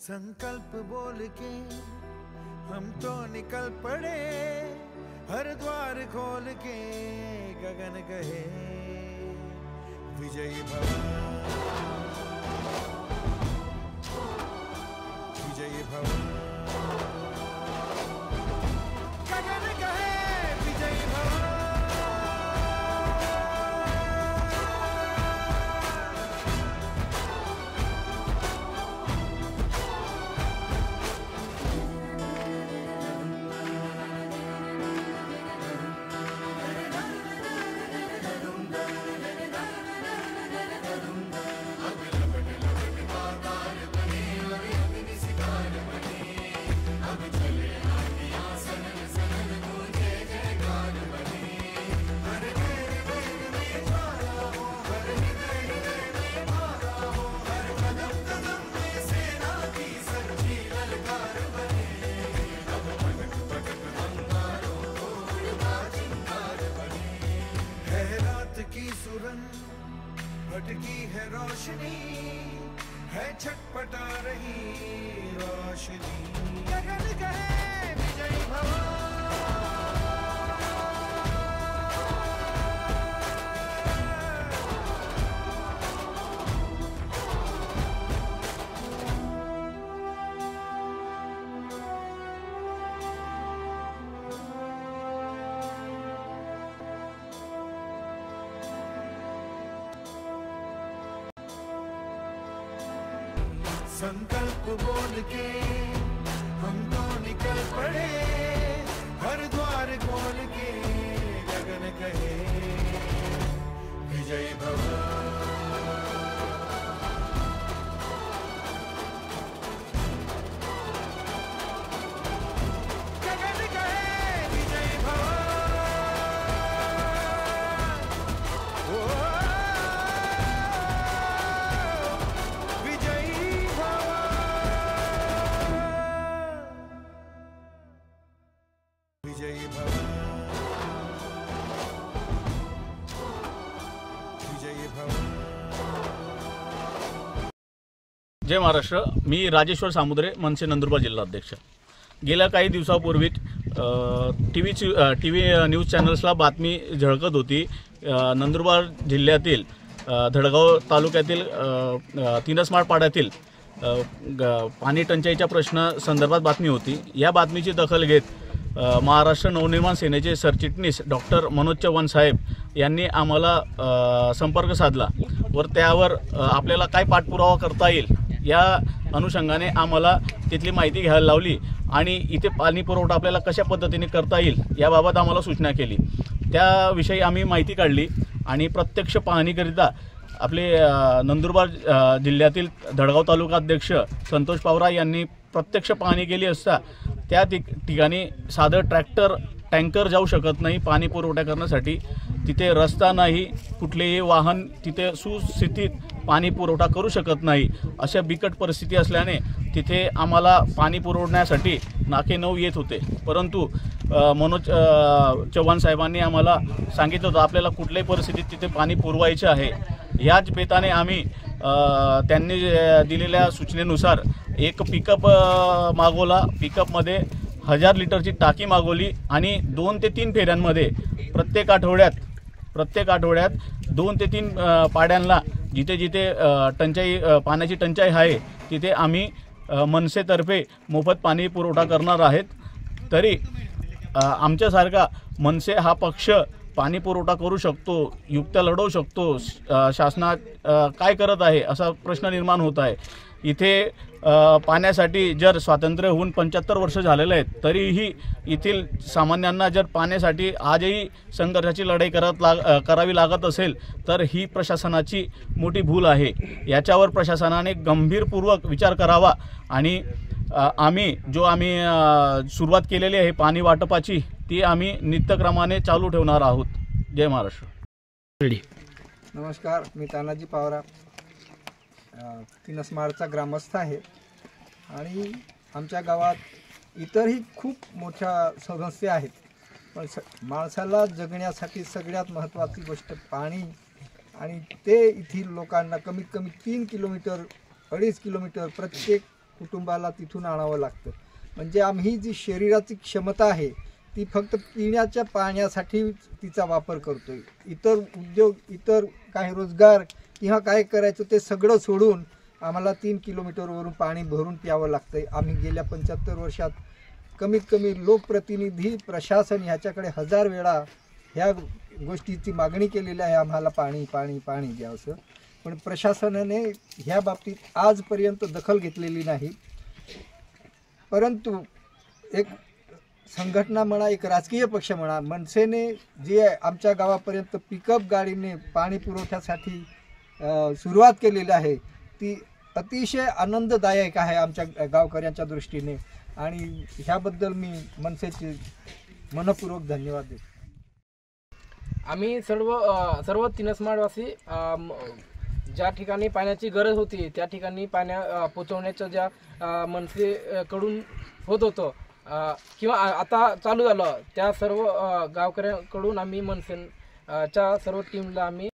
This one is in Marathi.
संकल्प बोल के हम तो निकल पड़े, हर द्वार खोल के गगन कहे विजयी भव, विजयी भव, गगन कहे विजयी भव। की सुरन भटकी है रोशनी, है छटपटा रही रोशनी, गगन कहे विजयी भव। संकल्प बोल के हम तो निकल पड़े, हर द्वार खोल के गगन कहे विजयी भव। विजयी भव, विजयी भव। जय महाराष्ट्र। मी राजेश्वर सामुद्रे, मनसे नंदुरबार जिल्हाध्यक्ष। गेल्या काही दिवसापूर्वी टीव्ही न्यूज चॅनल्सला बातमी झळकत होती। नंदुरबार जिल्ह्यातील धडगाव तालुक्यातील तिनसमाळ पाड्यातील पाणी टंचाईच्या प्रश्न संदर्भात बातमी होती। या बातमीची दखल घेत महाराष्ट्र नवनिर्माण सेनेचे सरचिटणीस डॉक्टर मनोज चव्हाण साहेब यांनी आम्हाला संपर्क साधला व त्यावर आपल्याला काय पाठपुरावा करता येईल या अनुषंगाने आम्हाला तिथली माहिती घ्यायला लावली आणि इथे पाणी पुरवठा आपल्याला कशा पद्धतीने करता येईल याबाबत आम्हाला सूचना केली। त्याविषयी आम्ही माहिती काढली आणि प्रत्यक्ष पाहणीकरिता आपले नंदुरबार जिल्ह्यातील धडगाव तालुका अध्यक्ष संतोष पावरा यांनी प्रत्यक्ष पाहणी केली असता त्या ठिकाणी साधं ट्रॅक्टर टँकर जाऊ शकत नाही पाणी पुरवठा करण्यासाठी। तिथे रस्ता नाही, कुठलेही वाहन तिथे सुस्थितीत पाणी पुरवठा करू शकत नाही। अशा बिकट परिस्थिती असल्याने तिथे आम्हाला पाणी पुरवण्यासाठी नाके 9 येत होते, परंतु मनोज चव्हाण साहेबांनी आम्हाला सांगितलं होतं आपल्याला कुठल्याही परिस्थितीत तिथे पाणी पुरवायचे आहे। याच बेताने आम्ही त्यांनी दिलेल्या सूचनेनुसार एक पिकअप मागवला। पिकअपमध्ये 1000 लिटरची टाकी मागवली आणि 2 ते 3 फेऱ्यांमध्ये प्रत्येक आठवड्यात 2 ते 3 पाड्यांना जिथे जिथे पाण्याची टंचाई आहे तिथे आम्ही मनसेतर्फे मोफत पाणी पुरवठा करणार आहेत। तरी आमच्यासारखा मनसे हा पक्ष पाणी पुरवठा करू शकतो, युक्त लढवू शकतो, शासनात काय करत आहे असा प्रश्न निर्माण होत आहे। इथे पाण्यासाठी जर स्वातंत्र्य होऊन 75 वर्ष झालेले आहेत तरीही येथील सामान्यांना जर पाण्यासाठी आजही संघर्षाची लढाई करावी लागत असेल तर ही प्रशासनाची मोठी भूल आहे। याच्यावर प्रशासनाने गंभीरपूर्वक विचार करावा आणि आम्ही सुरुवात केलेली आहे पाणी वाटपाची ती आम्ही नित्यक्रमाने चालू ठेवणार आहोत। जय महाराष्ट्र। नमस्कार, मी तानाजी पावरा, तिनसमाळचा ग्रामस्थ आहे आणि आमच्या गावात इतरही खूप मोठ्या समस्या आहेत, पण माणसाला जगण्यासाठी सगळ्यात महत्त्वाची गोष्ट पाणी आणि ते येथील लोकांना कमीत कमी 3 किलोमीटर 2.5 किलोमीटर प्रत्येक कुटुंबाला तिथून आणावं लागतं. म्हणजे आम्ही जी शरीराची क्षमता आहे ती फक्त पिण्याच्या पाण्यासाठी तिचा वापर करतोय. इतर उद्योग, इतर काही रोजगार किंवा काय करायचं ते सगळं सोडून आम्हाला 3 किलोमीटरवरून पाणी भरून प्यावं लागतंय. आम्ही गेल्या 75 वर्षात कमीत कमी लोकप्रतिनिधी, प्रशासन ह्याच्याकडे 1000 वेळा ह्या गोष्टीची मागणी केलेली आहे, आम्हाला पाणी पाणी पाणी द्यावंसं. पण प्रशासनाने ह्या बाबतीत आजपर्यंत दखल घेतलेली नाही. परंतु एक संघटना म्हणा, एक राजकीय पक्ष म्हणा, मनसेने जे आमच्या गावापर्यंत पिकअप गाडीने पाणी पुरवठ्यासाठी सुरुवात केलेली आहे ती अतिशय आनंददायक आहे आमच्या गावकऱ्यांच्या दृष्टीने. आणि ह्याबद्दल मी मनसेचे मनपूर्वक धन्यवाद देतो. आम्ही सर्व तिनसमाळवासी ज्या ठिकाणी पाण्याची गरज होती त्या ठिकाणी पोचवण्याचं ज्या मनसेकडून होत होतं किंवा आता चालू झालं त्या सर्व गावकऱ्यांकडून आम्ही मनसेच्या सर्व टीमला आम्ही